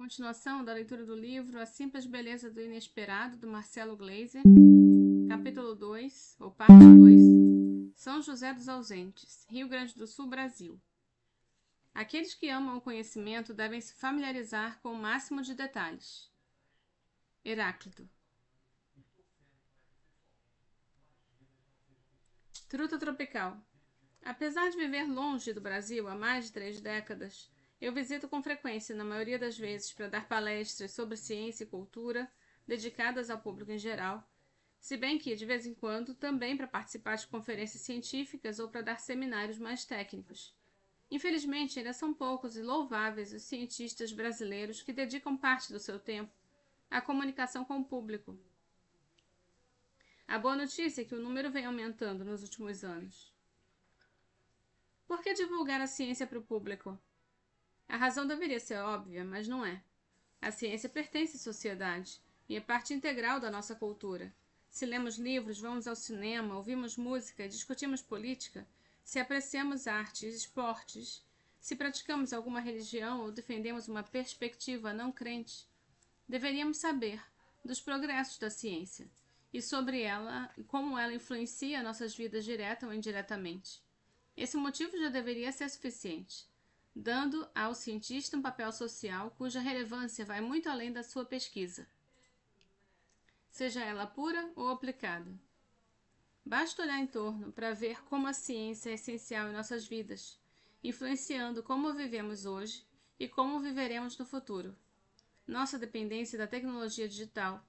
Continuação da leitura do livro A Simples Beleza do Inesperado, do Marcelo Gleiser, capítulo 2, ou parte 2, São José dos Ausentes, Rio Grande do Sul, Brasil. Aqueles que amam o conhecimento devem se familiarizar com o máximo de detalhes. Heráclito. Truta tropical. Apesar de viver longe do Brasil há mais de 3 décadas, eu visito com frequência, na maioria das vezes, para dar palestras sobre ciência e cultura, dedicadas ao público em geral, se bem que, de vez em quando, também para participar de conferências científicas ou para dar seminários mais técnicos. Infelizmente, ainda são poucos e louváveis os cientistas brasileiros que dedicam parte do seu tempo à comunicação com o público. A boa notícia é que o número vem aumentando nos últimos anos. Por que divulgar a ciência para o público? A razão deveria ser óbvia, mas não é. A ciência pertence à sociedade e é parte integral da nossa cultura. Se lemos livros, vamos ao cinema, ouvimos música e discutimos política, se apreciamos artes, esportes, se praticamos alguma religião ou defendemos uma perspectiva não crente, deveríamos saber dos progressos da ciência e sobre ela e como ela influencia nossas vidas direta ou indiretamente. Esse motivo já deveria ser suficiente, dando ao cientista um papel social cuja relevância vai muito além da sua pesquisa, seja ela pura ou aplicada. Basta olhar em torno para ver como a ciência é essencial em nossas vidas, influenciando como vivemos hoje e como viveremos no futuro. Nossa dependência da tecnologia digital,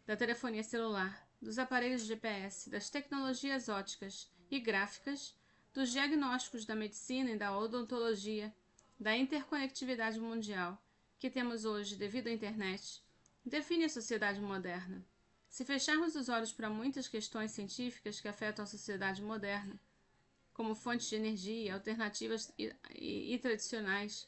da telefonia celular, dos aparelhos de GPS, das tecnologias ópticas e gráficas, dos diagnósticos da medicina e da odontologia, da interconectividade mundial que temos hoje devido à internet, define a sociedade moderna. Se fecharmos os olhos para muitas questões científicas que afetam a sociedade moderna, como fontes de energia, alternativas e tradicionais,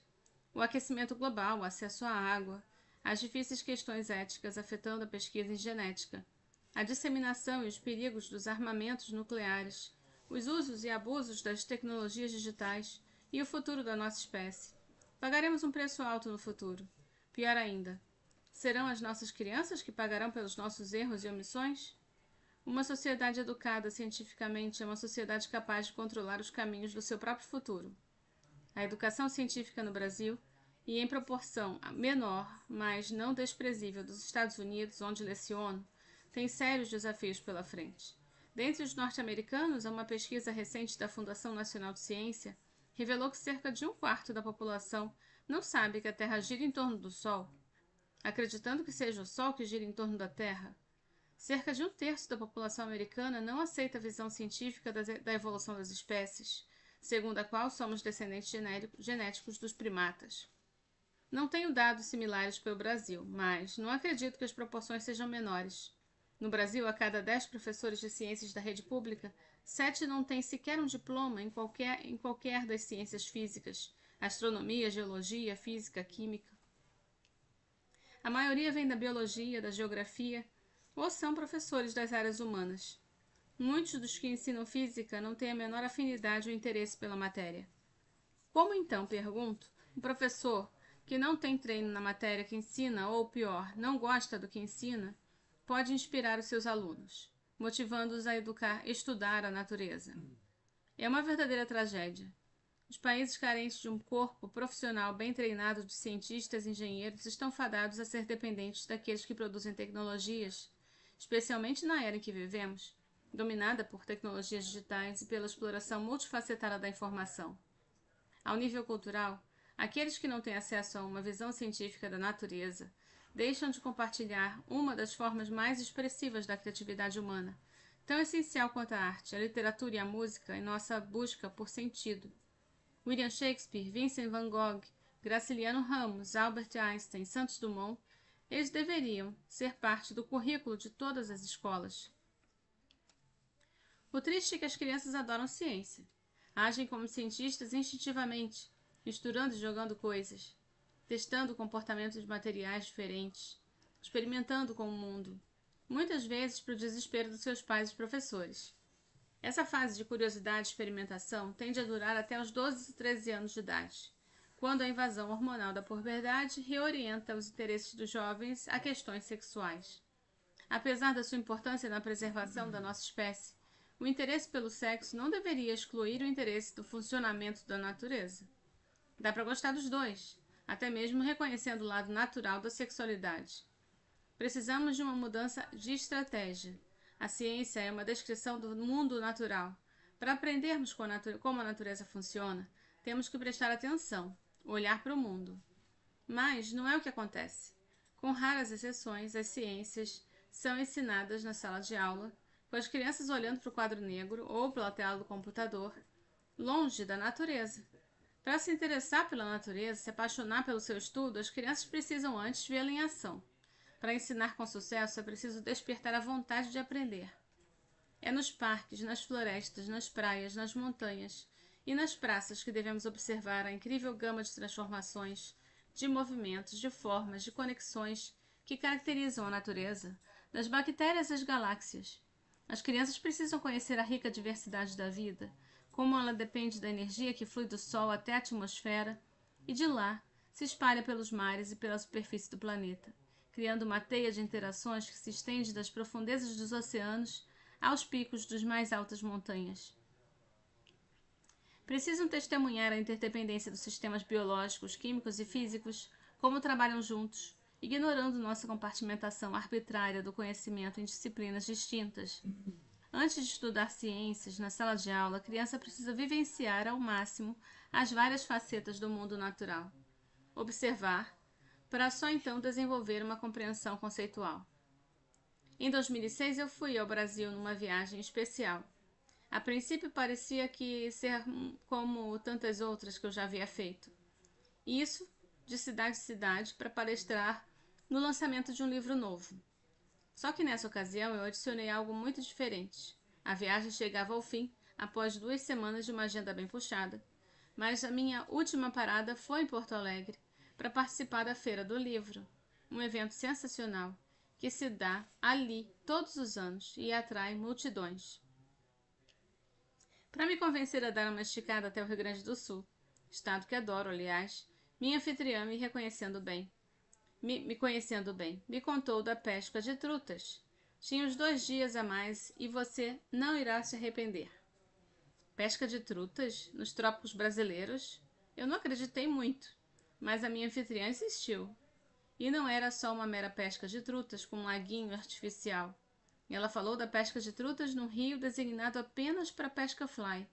o aquecimento global, o acesso à água, as difíceis questões éticas afetando a pesquisa em genética, a disseminação e os perigos dos armamentos nucleares, os usos e abusos das tecnologias digitais e o futuro da nossa espécie, pagaremos um preço alto no futuro. Pior ainda, serão as nossas crianças que pagarão pelos nossos erros e omissões? Uma sociedade educada cientificamente é uma sociedade capaz de controlar os caminhos do seu próprio futuro. A educação científica no Brasil, e em proporção menor, mas não desprezível, dos Estados Unidos, onde leciono, tem sérios desafios pela frente. Dentre os norte-americanos, uma pesquisa recente da Fundação Nacional de Ciência revelou que cerca de 1/4 da população não sabe que a Terra gira em torno do Sol, acreditando que seja o Sol que gira em torno da Terra. Cerca de 1/3 da população americana não aceita a visão científica da evolução das espécies, segundo a qual somos descendentes genéticos dos primatas. Não tenho dados similares para o Brasil, mas não acredito que as proporções sejam menores. No Brasil, a cada 10 professores de ciências da rede pública, 7 não têm sequer um diploma em qualquer das ciências físicas, astronomia, geologia, física, química. A maioria vem da biologia, da geografia, ou são professores das áreas humanas. Muitos dos que ensinam física não têm a menor afinidade ou interesse pela matéria. Como então, pergunto, um professor que não tem treino na matéria que ensina, ou pior, não gosta do que ensina, pode inspirar os seus alunos, motivando-os a estudar a natureza? É uma verdadeira tragédia. Os países carentes de um corpo profissional bem treinado de cientistas e engenheiros estão fadados a ser dependentes daqueles que produzem tecnologias, especialmente na era em que vivemos, dominada por tecnologias digitais e pela exploração multifacetada da informação. Ao nível cultural, aqueles que não têm acesso a uma visão científica da natureza deixam de compartilhar uma das formas mais expressivas da criatividade humana, tão essencial quanto a arte, a literatura e a música em nossa busca por sentido. William Shakespeare, Vincent van Gogh, Graciliano Ramos, Albert Einstein, Santos Dumont, eles deveriam ser parte do currículo de todas as escolas. O triste é que as crianças adoram ciência. Agem como cientistas instintivamente, misturando e jogando coisas, testando comportamentos de materiais diferentes, experimentando com o mundo, muitas vezes para o desespero dos seus pais e professores. Essa fase de curiosidade e experimentação tende a durar até os 12 e 13 anos de idade, quando a invasão hormonal da puberdade reorienta os interesses dos jovens a questões sexuais. Apesar da sua importância na preservação da nossa espécie, o interesse pelo sexo não deveria excluir o interesse do funcionamento da natureza. Dá para gostar dos dois, até mesmo reconhecendo o lado natural da sexualidade. Precisamos de uma mudança de estratégia. A ciência é uma descrição do mundo natural. Para aprendermos como a natureza funciona, temos que prestar atenção, olhar para o mundo. Mas não é o que acontece. Com raras exceções, as ciências são ensinadas na sala de aula, com as crianças olhando para o quadro negro ou pela tela do computador, longe da natureza. Para se interessar pela natureza, se apaixonar pelo seu estudo, as crianças precisam antes vê-la em ação. Para ensinar com sucesso, é preciso despertar a vontade de aprender. É nos parques, nas florestas, nas praias, nas montanhas e nas praças que devemos observar a incrível gama de transformações, de movimentos, de formas, de conexões que caracterizam a natureza, das bactérias às galáxias. As crianças precisam conhecer a rica diversidade da vida, como ela depende da energia que flui do Sol até a atmosfera e de lá se espalha pelos mares e pela superfície do planeta, criando uma teia de interações que se estende das profundezas dos oceanos aos picos das mais altas montanhas. Precisam testemunhar a interdependência dos sistemas biológicos, químicos e físicos, como trabalham juntos, ignorando nossa compartimentação arbitrária do conhecimento em disciplinas distintas. Antes de estudar ciências, na sala de aula, a criança precisa vivenciar ao máximo as várias facetas do mundo natural. Observar, para só então desenvolver uma compreensão conceitual. Em 2006 eu fui ao Brasil numa viagem especial. A princípio parecia que ser como tantas outras que eu já havia feito. Isso de cidade em cidade para palestrar no lançamento de um livro novo. Só que nessa ocasião eu adicionei algo muito diferente. A viagem chegava ao fim, após 2 semanas de uma agenda bem puxada, mas a minha última parada foi em Porto Alegre para participar da Feira do Livro, um evento sensacional que se dá ali todos os anos e atrai multidões. Para me convencer a dar uma esticada até o Rio Grande do Sul, estado que adoro, aliás, minha anfitriã me conhecendo bem, me contou da pesca de trutas. Tinha uns 2 dias a mais e você não irá se arrepender. Pesca de trutas nos trópicos brasileiros? Eu não acreditei muito, mas a minha anfitriã insistiu. E não era só uma mera pesca de trutas com um laguinho artificial. Ela falou da pesca de trutas num rio designado apenas para pesca fly.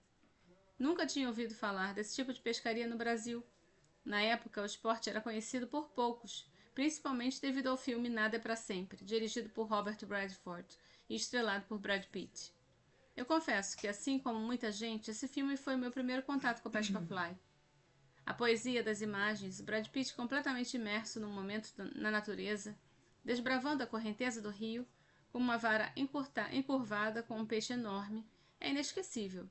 Nunca tinha ouvido falar desse tipo de pescaria no Brasil. Na época, o esporte era conhecido por poucos, principalmente devido ao filme Nada é para Sempre, dirigido por Robert Redford e estrelado por Brad Pitt. Eu confesso que, assim como muita gente, esse filme foi o meu primeiro contato com a pesca fly. A poesia das imagens, Brad Pitt completamente imerso num momento na natureza, desbravando a correnteza do rio, com uma vara encurvada com um peixe enorme, é inesquecível.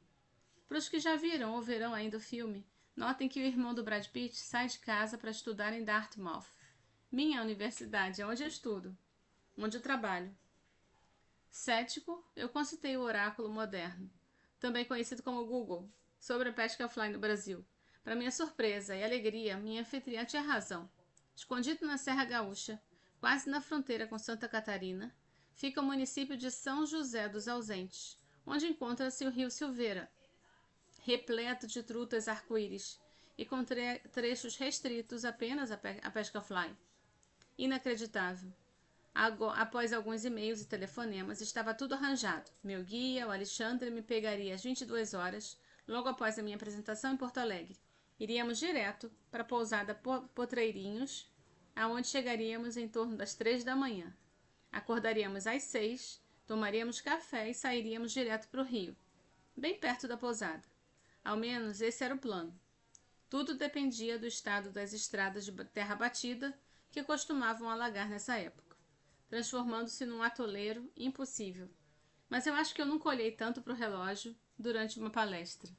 Para os que já viram ou verão ainda o filme, notem que o irmão do Brad Pitt sai de casa para estudar em Dartmouth, minha universidade, é onde eu estudo, onde eu trabalho. Cético, eu consultei o oráculo moderno, também conhecido como Google, sobre a pesca fly no Brasil. Para minha surpresa e alegria, minha anfitriã tinha razão. Escondido na Serra Gaúcha, quase na fronteira com Santa Catarina, fica o município de São José dos Ausentes, onde encontra-se o rio Silveira, repleto de trutas arco-íris e com trechos restritos apenas à pesca fly. Inacreditável. Após alguns e-mails e telefonemas, estava tudo arranjado. Meu guia, o Alexandre, me pegaria às 22 horas, logo após a minha apresentação em Porto Alegre. Iríamos direto para a pousada Potreirinhos, aonde chegaríamos em torno das 3 da manhã. Acordaríamos às 6, tomaríamos café e sairíamos direto para o rio, bem perto da pousada. Ao menos esse era o plano. Tudo dependia do estado das estradas de terra batida que costumavam alagar nessa época, transformando-se num atoleiro impossível. Mas eu acho que eu nunca olhei tanto para o relógio durante uma palestra.